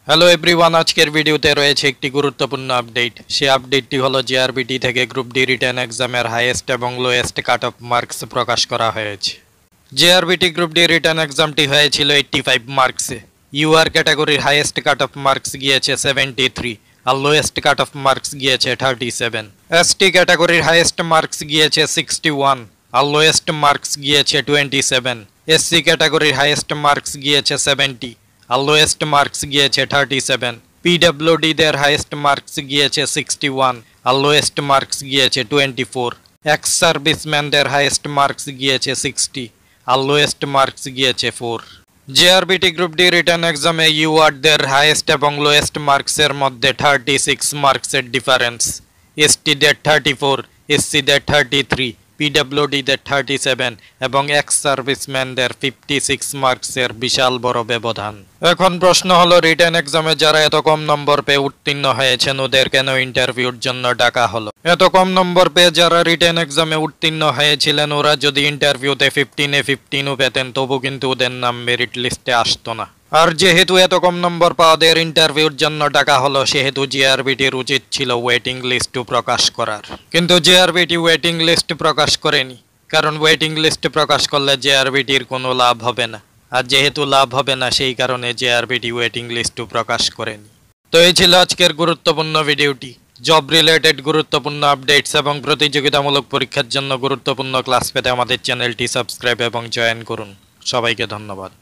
Hello everyone, আজকের ভিডিওতে রয়েছে একটি গুরুত্বপূর্ণ আপডেট। সেই আপডেটটি হলো জেআরবিটি থেকে গ্রুপ ডি রিটেন এক্সামের হাইয়েস্ট এবং লোয়েস্ট কাট অফ মার্কস প্রকাশ করা হয়েছে। জেআরবিটি গ্রুপ ডি রিটেন এক্সামটি হয়েছিল 85 মার্কসে। ইউআর ক্যাটাগরির হাইয়েস্ট কাট অফ মার্কস গিয়েছে 73 আর লোয়েস্ট কাট অফ মার্কস গিয়েছে 37। এসটি ক্যাটাগরির হাইয়েস্ট মার্কস গিয়েছে 61 আর লোয়েস্ট মার্কস গিয়েছে 27। এসসি ক্যাটাগরির হাইয়েস্ট মার্কস গিয়েছে 70 আর লোয়েস্ট মার্কস গিয়েছে 37। পিডব্লিউডি দের হাইয়েস্ট মার্কস গিয়েছে 61 আর লোয়েস্ট মার্কস গিয়েছে 24। এক্স সার্ভিসম্যানদের হাইয়েস্ট মার্কস গিয়েছে 60 আর লোয়েস্ট মার্কস গিয়েছে 4। জেআরবিটি গ্রুপ ডি রিটার্ন এক্সামে ইউআরদের হাইয়েস্ট এবং লোয়েস্ট মার্কসের মধ্যে 36 মার্কসের ডিফারেন্স। এসটিদের 34, এসসিদের 33, পিডব্লিউডিদের 37 এবং এক্স সার্ভিসম্যানদের 56 মার্কসের বিশাল বড় ব্যবধান। এখন প্রশ্ন হলো, রিটেন এক্সামে যারা এত কম নম্বর পেয়ে উত্তীর্ণ হয়েছেন ওদের কেন ইন্টারভিউর জন্য ডাকা হলো? এত কম নম্বর পেয়ে যারা রিটেন এক্সামে উত্তীর্ণ হয়েছিলেন ওরা যদি ইন্টারভিউতে 15 পেতেন তবু কিন্তু ওদের নাম মেরিট লিস্টে আসতো না। আর যেহেতু এত কম নম্বর পাওয়াদের ইন্টারভিউর জন্য ডাকা হলো সেহেতু জেআরবিটির উচিত ছিল ওয়েটিং লিস্ট প্রকাশ করার, কিন্তু জেআরবিটি ওয়েটিং লিস্ট প্রকাশ করেনি। কারণ ওয়েটিং লিস্ট প্রকাশ করলে জেআরবিটির কোনো লাভ হবে না, আর যেহেতু লাভ হবে না সেই কারণে জেআরবিটি ওয়েটিং লিস্ট প্রকাশ করেনি। তো এই ছিল আজকের গুরুত্বপূর্ণ ভিডিওটি। জব রিলেটেড গুরুত্বপূর্ণ আপডেটস এবং প্রতিযোগিতামূলক পরীক্ষার জন্য গুরুত্বপূর্ণ ক্লাস পেতে আমাদের চ্যানেলটি সাবস্ক্রাইব এবং জয়েন করুন। সবাইকে ধন্যবাদ।